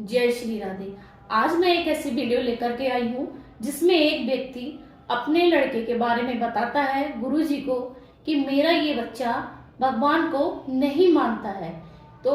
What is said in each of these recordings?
जय श्री राधे। आज मैं एक ऐसी वीडियो लेकर के आई हूँ जिसमें एक व्यक्ति अपने लड़के के बारे में बताता है गुरुजी को कि मेरा ये बच्चा भगवान को नहीं मानता है। तो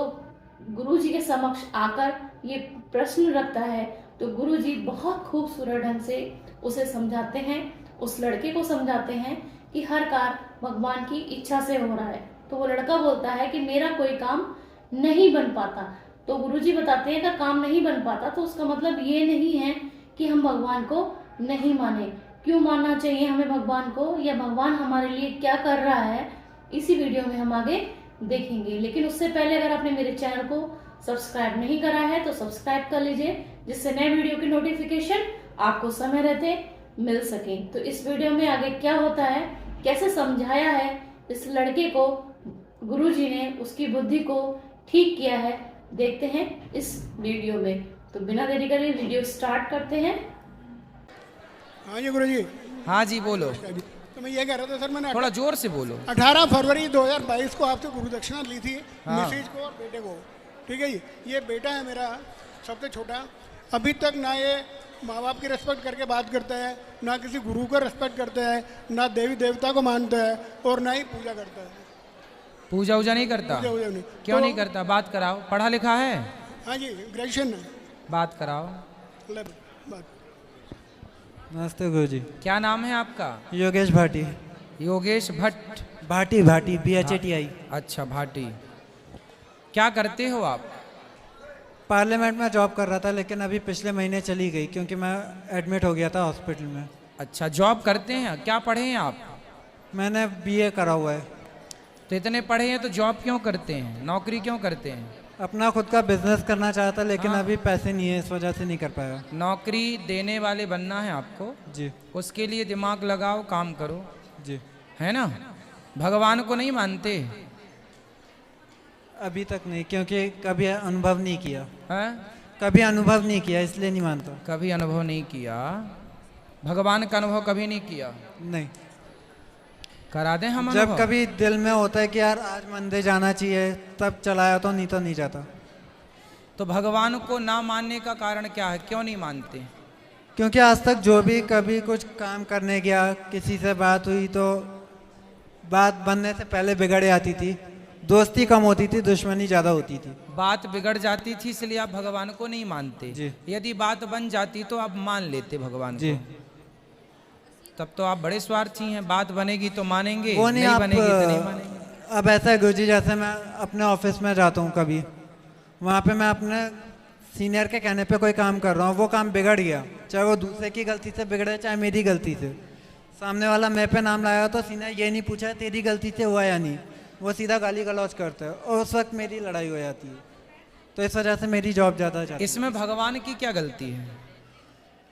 गुरुजी के समक्ष आकर ये प्रश्न रखता है तो गुरुजी बहुत खूबसूरत ढंग से उसे समझाते हैं, उस लड़के को समझाते हैं कि हर कार्य भगवान की इच्छा से हो रहा है। तो वो लड़का बोलता है कि मेरा कोई काम नहीं बन पाता। तो गुरुजी बताते हैं कि काम नहीं बन पाता तो उसका मतलब ये नहीं है कि हम भगवान को नहीं माने। क्यों मानना चाहिए हमें भगवान को, या भगवान हमारे लिए क्या कर रहा है, इसी वीडियो में हम आगे देखेंगे। लेकिन उससे पहले अगर आपने मेरे चैनल को सब्सक्राइब नहीं करा है तो सब्सक्राइब कर लीजिए, जिससे नए वीडियो की नोटिफिकेशन आपको समय रहते मिल सके। तो इस वीडियो में आगे क्या होता है, कैसे समझाया है इस लड़के को गुरुजी ने, उसकी बुद्धि को ठीक किया है, देखते हैं इस वीडियो में। तो बिना देरी करे वीडियो स्टार्ट करते हैं। हाँ जी गुरुजी। हाँ जी बोलो। तो मैं ये कह रहा था सर, मैंने थोड़ा जोर से बोलो। 18 फरवरी 2022 को आपसे गुरु दक्षिणा ली थी, हाँ। मिसेज को और बेटे को। ठीक है जी, ये बेटा है मेरा सबसे छोटा। अभी तक ना ये माँ बाप की रिस्पेक्ट करके बात करता है, ना किसी गुरु का रिस्पेक्ट करता है, ना देवी देवता को मानता है और ना ही पूजा करता है। पूजा उजा नहीं करता? पूजा वूजा नहीं। क्यों तो- नहीं करता? बात कराओ। पढ़ा लिखा है? हाँ जी, ग्रेजुएशन है। बात कराओ। ले बात। नमस्ते गुरुजी। क्या नाम है आपका? योगेश भाटी। योगेश भट्ट। भाटी भाटी BHATI। अच्छा भाटी। क्या करते हो आप? पार्लियामेंट में जॉब कर रहा था, लेकिन अभी पिछले महीने चली गई क्योंकि मैं एडमिट हो गया था हॉस्पिटल में। अच्छा जॉब करते हैं। क्या पढ़े हैं आप? मैंने BA करा हुआ है। तो इतने पढ़े हैं तो जॉब क्यों करते हैं, नौकरी क्यों करते हैं? अपना खुद का बिजनेस करना चाहता, लेकिन हाँ। अभी पैसे नहीं है, इस वजह से नहीं कर पाया। नौकरी देने वाले बनना है आपको, जी उसके लिए दिमाग लगाओ, काम करो, जी। है ना? भगवान को नहीं मानते? अभी तक नहीं, क्योंकि कभी अनुभव नहीं किया। हैं? कभी अनुभव नहीं किया, इसलिए नहीं मानता। कभी अनुभव नहीं किया? भगवान का अनुभव कभी नहीं किया? नहीं। करा दें हम जब अनुभव? कभी दिल में होता है कि यार आज मंदिर जाना चाहिए, तब चलाया तो नहीं जाता। तो भगवान को ना मानने का कारण क्या है, क्यों नहीं मानते? क्योंकि आज तक जो भी कभी कुछ काम करने गया, किसी से बात हुई तो बात बनने से पहले बिगड़ जाती थी, दोस्ती कम होती थी, दुश्मनी ज़्यादा होती थी। बात बिगड़ जाती थी इसलिए आप भगवान को नहीं मानते? जी। यदि बात बन जाती तो आप मान लेते भगवान जी। को। तब तो आप बड़े स्वार्थी हैं। बात बनेगी तो मानेंगे, वो नहीं, आप बनेगी तो नहीं मानेंगे। अब ऐसा है गुरुजी, जैसे मैं अपने ऑफिस में जाता हूँ कभी, वहाँ पे मैं अपने सीनियर के कहने पे कोई काम कर रहा हूँ, वो काम बिगड़ गया, चाहे वो दूसरे की गलती से बिगड़े चाहे मेरी गलती से। सामने वाला मैं पे नाम लाया तो सीनियर ये नहीं पूछा तेरी गलती से हुआ या नहीं, वो सीधा गाली गलौज करता है और उस वक्त मेरी लड़ाई हो जाती है। तो इस वजह से मेरी जॉब ज़्यादा जाती है। इसमें भगवान की क्या गलती है?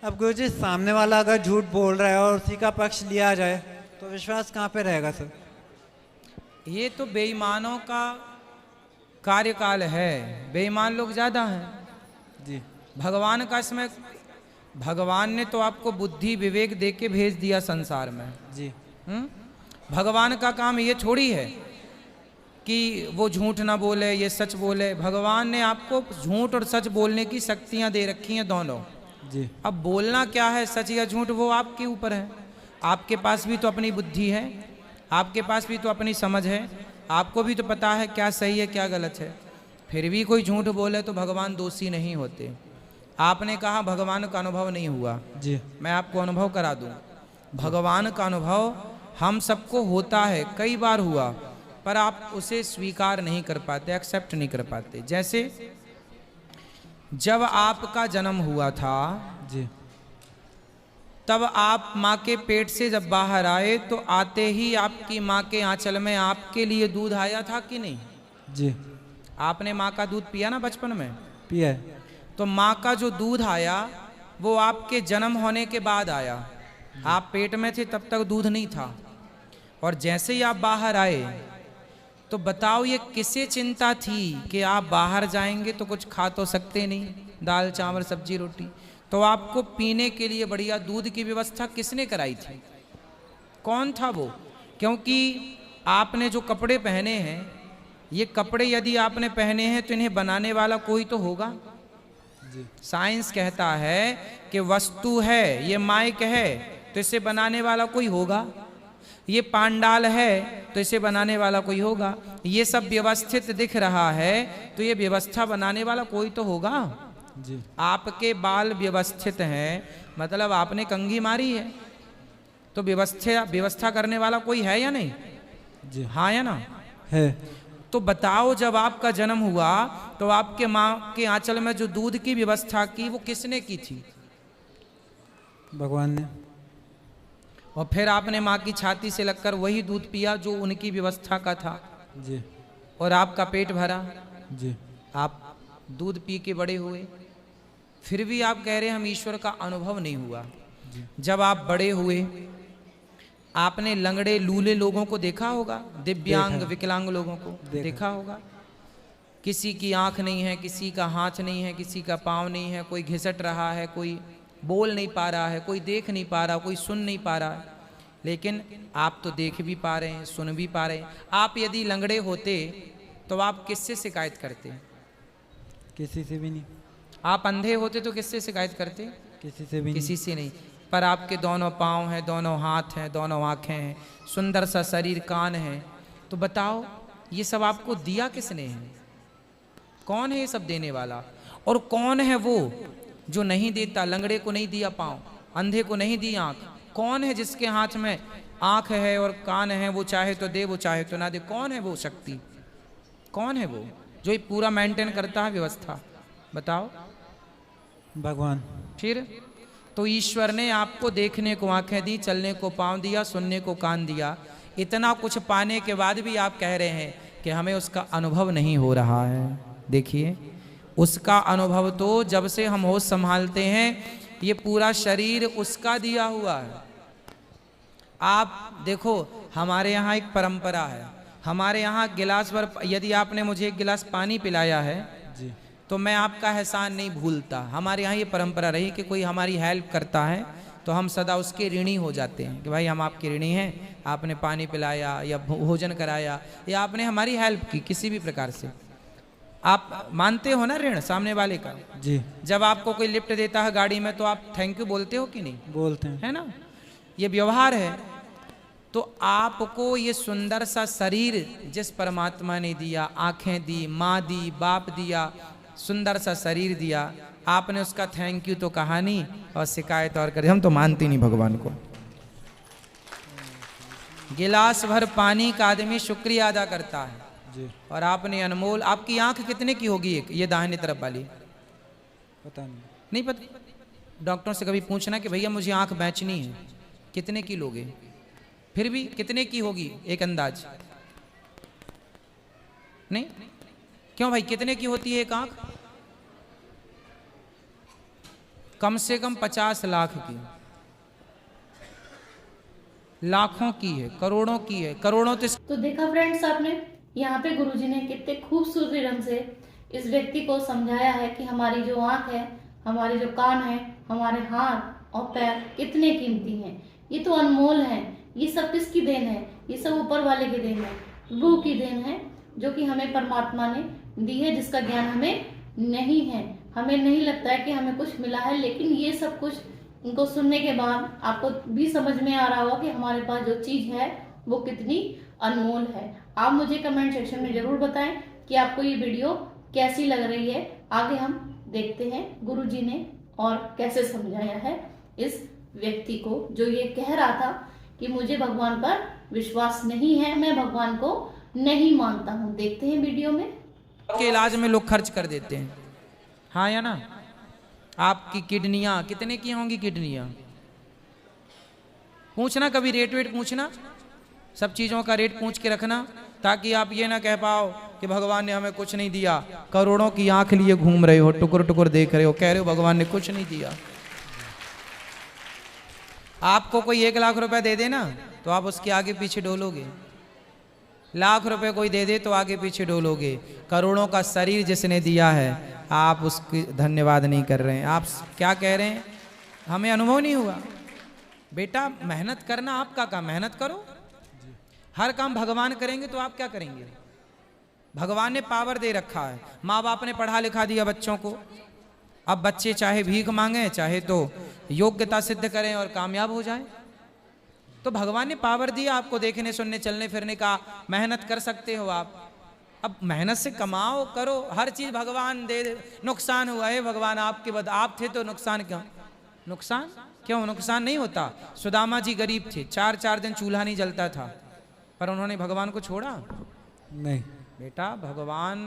अब गुरुजी, सामने वाला अगर झूठ बोल रहा है और उसी का पक्ष लिया जाए तो विश्वास कहाँ पे रहेगा सर? ये तो बेईमानों का कार्यकाल है, बेईमान लोग ज्यादा हैं। जी। भगवान का इसमें, भगवान ने तो आपको बुद्धि विवेक दे के भेज दिया संसार में। जी। भगवान का काम ये थोड़ी है कि वो झूठ ना बोले, ये सच बोले। भगवान ने आपको झूठ और सच बोलने की शक्तियां दे रखी हैं दोनों। जी। अब बोलना क्या है, सच या झूठ, वो आपके ऊपर है। आपके पास भी तो अपनी बुद्धि है, आपके पास भी तो अपनी समझ है, आपको भी तो पता है क्या सही है क्या गलत है। फिर भी कोई झूठ बोले तो भगवान दोषी नहीं होते। आपने कहा भगवान का अनुभव नहीं हुआ, जी। मैं आपको अनुभव करा दूं। भगवान का अनुभव हम सबको होता है, कई बार हुआ, पर आप उसे स्वीकार नहीं कर पाते, एक्सेप्ट नहीं कर पाते। जैसे जब आपका जन्म हुआ था, जी। तब आप माँ के पेट से जब बाहर आए तो आते ही आपकी माँ के आंचल में आपके लिए दूध आया था कि नहीं? जी। आपने माँ का दूध पिया ना बचपन में? पिया है। तो माँ का जो दूध आया वो आपके जन्म होने के बाद आया। आप पेट में थे तब तक दूध नहीं था, और जैसे ही आप बाहर आए तो बताओ ये किसे चिंता थी कि आप बाहर जाएंगे तो कुछ खा तो सकते नहीं, दाल चावल सब्जी रोटी। तो आपको पीने के लिए बढ़िया दूध की व्यवस्था किसने कराई थी? कौन था वो? क्योंकि आपने जो कपड़े पहने हैं, ये कपड़े यदि आपने पहने हैं तो इन्हें बनाने वाला कोई तो होगा। साइंस कहता है कि वस्तु है, ये माइक है तो इसे बनाने वाला कोई होगा, ये पांडाल है तो इसे बनाने वाला कोई होगा, ये सब व्यवस्थित दिख रहा है तो ये व्यवस्था बनाने वाला कोई तो होगा। जी। आपके बाल व्यवस्थित हैं, मतलब आपने कंघी मारी है, तो व्यवस्था करने वाला कोई है या नहीं? जी। हाँ या ना? है। तो बताओ, जब आपका जन्म हुआ तो आपके माँ के आंचल में जो दूध की व्यवस्था की वो किसने की थी? भगवान ने। और फिर आपने माँ की छाती से लगकर वही दूध पिया जो उनकी व्यवस्था का था, जी। और आपका पेट भरा, जी। आप दूध पी के बड़े हुए, फिर भी आप कह रहे हैं हम ईश्वर का अनुभव नहीं हुआ। जब आप बड़े हुए आपने लंगड़े लूले लोगों को देखा होगा, दिव्यांग विकलांग लोगों को देखा होगा। किसी की आंख नहीं है, किसी का हाथ नहीं है, किसी का पाँव नहीं है, कोई घिसट रहा है, कोई बोल नहीं पा रहा है, कोई देख नहीं पा रहा, कोई सुन नहीं पा रहा है। लेकिन आप तो देख भी पा रहे हैं, सुन भी पा रहे हैं। आप यदि लंगड़े होते तो आप किससे शिकायत करते? किसी से भी नहीं। आप अंधे होते तो किससे शिकायत करते? किसी से भी किसी से नहीं। पर आपके दोनों पाँव हैं, दोनों हाथ हैं, दोनों आँखें हैं, सुंदर सा शरीर, कान है, तो बताओ ये सब आपको दिया किसने है? कौन है ये सब देने वाला? और कौन है वो जो नहीं देता? लंगड़े को नहीं दिया पाँव, अंधे को नहीं दी आँख। कौन है जिसके हाथ में आँख है और कान है, वो चाहे तो दे, वो चाहे तो ना दे? कौन है वो शक्ति? कौन है वो जो ये पूरा मेंटेन करता है व्यवस्था? बताओ। भगवान। फिर तो ईश्वर ने आपको देखने को आंखें दी, चलने को पाँव दिया, सुनने को कान दिया। इतना कुछ पाने के बाद भी आप कह रहे हैं कि हमें उसका अनुभव नहीं हो रहा है। देखिए, उसका अनुभव तो जब से हम होश संभालते हैं, ये पूरा शरीर उसका दिया हुआ है। आप देखो, हमारे यहाँ एक परंपरा है, हमारे यहाँ गिलास भर, यदि आपने मुझे एक गिलास पानी पिलाया है जी। तो मैं आपका एहसान नहीं भूलता। हमारे यहाँ ये परंपरा रही कि कोई हमारी हेल्प करता है तो हम सदा उसके ऋणी हो जाते हैं कि भाई हम आपके ऋणी हैं, आपने पानी पिलाया या भोजन कराया या आपने हमारी हेल्प की किसी भी प्रकार से। आप मानते हो ना ऋण सामने वाले का? जी। जब आपको कोई लिफ्ट देता है गाड़ी में तो आप थैंक यू बोलते हो कि नहीं? बोलते हैं। है ना? ये व्यवहार है। तो आपको ये सुंदर सा शरीर जिस परमात्मा ने दिया, आंखें दी, माँ दी, बाप दिया, सुंदर सा शरीर दिया, आपने उसका थैंक यू तो कहा नहीं और शिकायत और करे। हम तो मानते नहीं भगवान को। गिलास भर पानी का आदमी शुक्रिया अदा करता है जी। और आपने अनमोल, आपकी आंख कितने की होगी? एक ये दाहिने तरफ वाली पता नहीं। नहीं पता? डॉक्टर से कभी पूछना कि भैया मुझे आंख बेचनी है, कितने की लोगे? फिर भी कितने की होगी एक अंदाज? नहीं? क्यों भाई, कितने की होती है एक आंख? कम से कम 50 लाख की, लाखों की है, करोड़ों की है, करोड़ों तो देखा फ्रेंड्स आपने, यहाँ पे गुरुजी ने कितने खूबसूरती ढंग से इस व्यक्ति को समझाया है कि हमारी जो आंख है, हमारे जो कान है, हमारे हाथ और पैर कितने कीमती हैं। ये तो अनमोल है। ये सब किसकी देन है? ये सब ऊपर वाले की देन है, रूह की देन है, जो कि हमें परमात्मा ने दी है, जिसका ज्ञान हमें नहीं है। हमें नहीं लगता है कि हमें कुछ मिला है, लेकिन ये सब कुछ इनको सुनने के बाद आपको भी समझ में आ रहा होगा कि हमारे पास जो चीज है वो कितनी अनमोल है। आप मुझे कमेंट सेक्शन में जरूर बताएं कि आपको ये वीडियो कैसी लग रही है। आगे हम देखते हैं गुरुजी ने और कैसे समझाया है इस व्यक्ति को जो ये कह रहा था कि मुझे भगवान पर विश्वास नहीं है, मैं भगवान को नहीं मानता हूँ। देखते हैं वीडियो में। के इलाज में लोग खर्च कर देते हैं, हाँ या ना? आपकी किडनियां कितने की होंगी? किडनियां पूछना, कभी रेट वेट पूछना, सब चीजों का रेट पूछ के रखना, ताकि आप ये ना कह पाओ कि भगवान ने हमें कुछ नहीं दिया। करोड़ों की आंख लिए घूम रहे हो, टुकुर टुकुर देख रहे हो, कह रहे हो भगवान ने कुछ नहीं दिया। आपको कोई 1 लाख रुपए दे देना तो आप उसके आगे पीछे डोलोगे, लाख रुपए कोई दे दे तो आगे पीछे डोलोगे। करोड़ों का शरीर जिसने दिया है, आप उसकी धन्यवाद नहीं कर रहे हैं। आप क्या कह रहे हैं? हमें अनुभव नहीं हुआ। बेटा मेहनत करना आपका काम, मेहनत करो। हर काम भगवान करेंगे तो आप क्या करेंगे? भगवान ने पावर दे रखा है, माँ बाप ने पढ़ा लिखा दिया बच्चों को, अब बच्चे चाहे भीख मांगे, चाहे तो योग्यता सिद्ध करें और कामयाब हो जाएं। तो भगवान ने पावर दिया आपको देखने सुनने चलने फिरने का, मेहनत कर सकते हो आप। अब मेहनत से कमाओ करो, हर चीज भगवान दे। नुकसान हुआ है भगवान आपके बाद, आप थे तो नुकसान क्यों? नुकसान क्यों? नुकसान नहीं होता। सुदामा जी गरीब थे, 4-4 दिन चूल्हा नहीं जलता था, पर उन्होंने भगवान को छोड़ा नहीं। बेटा, भगवान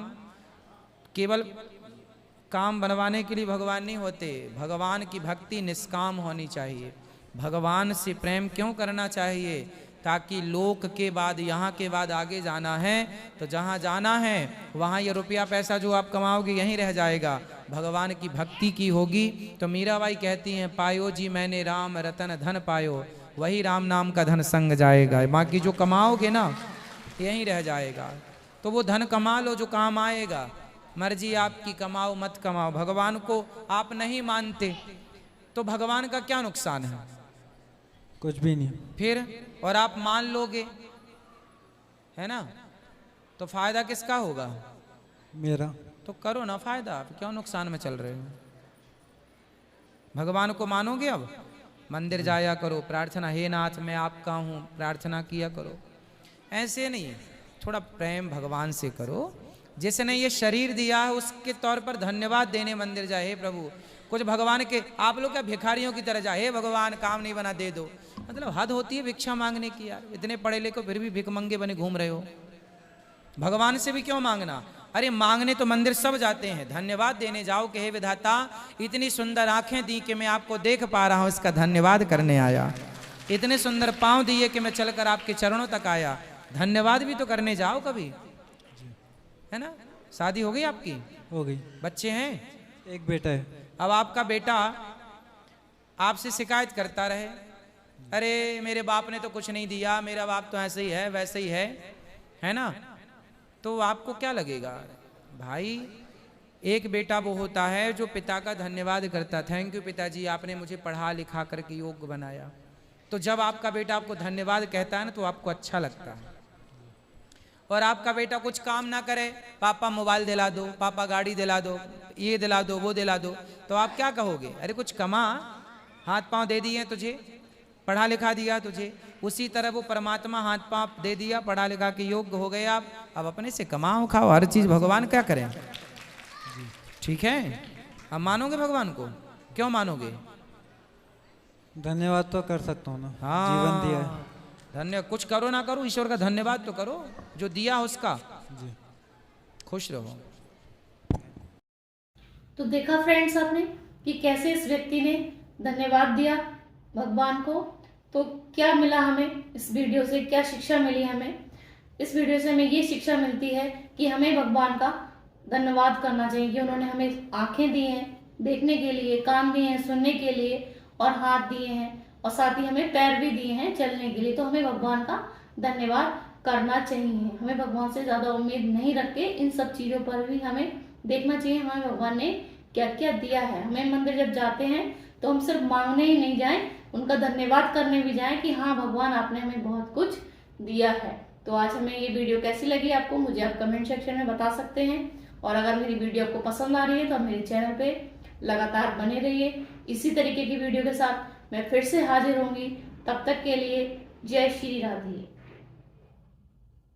केवल काम बनवाने के लिए भगवान नहीं होते। भगवान की भक्ति निष्काम होनी चाहिए। भगवान से प्रेम क्यों करना चाहिए? ताकि लोक के बाद, यहाँ के बाद आगे जाना है तो जहाँ जाना है वहाँ ये रुपया पैसा जो आप कमाओगे यहीं रह जाएगा। भगवान की भक्ति की होगी तो मीराबाई कहती हैं, पायो जी मैंने राम रतन धन पायो, वही राम नाम का धन संग जाएगा। बाकी जो कमाओगे ना यहीं रह जाएगा। तो वो धन कमा लो जो काम आएगा। मर्जी आपकी, कमाओ मत कमाओ। भगवान को आप नहीं मानते तो भगवान का क्या नुकसान है? कुछ भी नहीं। फिर और आप मान लोगे, है ना, तो फायदा किसका होगा? मेरा। तो करो ना फायदा, आप क्यों नुकसान में चल रहे हो? भगवान को मानोगे? अब मंदिर जाया करो, प्रार्थना, हे नाथ मैं आपका हूँ, प्रार्थना किया करो। ऐसे नहीं, थोड़ा प्रेम भगवान से करो। जिसने ये शरीर दिया है उसके तौर पर धन्यवाद देने मंदिर जाए, हे प्रभु। कुछ भगवान के, आप लोग क्या भिखारियों की तरह जाए, हे भगवान काम नहीं बना दे दो। मतलब हद होती है भिक्षा मांगने की यार। इतने पढ़े लिखे फिर भी भिखमंगे बने घूम रहे हो। भगवान से भी क्यों मांगना? अरे मांगने तो मंदिर सब जाते हैं, धन्यवाद देने जाओ कि हे विधाता इतनी सुंदर आंखें दी कि मैं आपको देख पा रहा हूं, इसका धन्यवाद करने आया। इतने सुंदर पांव दिए कि मैं चलकर आपके चरणों तक आया, धन्यवाद भी तो करने जाओ कभी, है ना। शादी हो गई आपकी? हो गई। बच्चे हैं? एक बेटा है। अब आपका बेटा आपसे शिकायत करता रहे, अरे मेरे बाप ने तो कुछ नहीं दिया, मेरा बाप तो ऐसे ही है वैसे ही है ना, तो आपको क्या लगेगा? भाई एक बेटा वो होता है जो पिता का धन्यवाद करता, थैंक यू पिताजी आपने मुझे पढ़ा लिखा करके योग्य बनाया। तो जब आपका बेटा आपको धन्यवाद कहता है ना तो आपको अच्छा लगता है। और आपका बेटा कुछ काम ना करे, पापा मोबाइल दिला दो, पापा गाड़ी दिला दो, ये दिला दो वो दिला दो, तो आप क्या कहोगे? अरे कुछ कमा, हाथ पांव दे दिए तुझे, पढ़ा लिखा दिया तुझे। उसी तरह वो परमात्मा हाथ पांव दे दिया, पढ़ा लिखा के योग्य हो गए आप, अब अपने से कमाओ खाओ हर चीज। भगवान क्या करें? ठीक है, अब मानोगे भगवान को? क्यों मानोगे? धन्यवाद तो कर सकता हूँ ना, हाँ, जीवन दिया है। धन्य कुछ करो ना करो, ईश्वर का धन्यवाद तो करो जो दिया उसका। जी। खुश रहो। तो देखा फ्रेंड्स आपने कि कैसे इस व्यक्ति ने धन्यवाद दिया भगवान को। तो क्या मिला हमें इस वीडियो से, क्या शिक्षा मिली हमें? इस वीडियो से हमें ये शिक्षा मिलती है कि हमें भगवान का धन्यवाद करना चाहिए कि उन्होंने हमें आंखें दी हैं देखने के लिए, कान दिए हैं सुनने के लिए, और हाथ दिए हैं, और साथ ही हमें पैर भी दिए हैं चलने के लिए। तो हमें भगवान का धन्यवाद करना चाहिए। हमें भगवान से ज्यादा उम्मीद नहीं रख के इन सब चीजों पर भी हमें देखना चाहिए हमें भगवान ने क्या क्या दिया है। हमें मंदिर जब जाते हैं तो हम सिर्फ मांगने ही नहीं जाएं, उनका धन्यवाद करने भी जाएं कि हाँ भगवान आपने हमें बहुत कुछ दिया है। तो आज हमें ये वीडियो कैसी लगी आपको, मुझे आप कमेंट सेक्शन में बता सकते हैं। और अगर मेरी वीडियो आपको पसंद आ रही है तो आप मेरे चैनल पे लगातार बने रहिए। इसी तरीके की वीडियो के साथ मैं फिर से हाजिर होंगी। तब तक के लिए जय श्री राधे।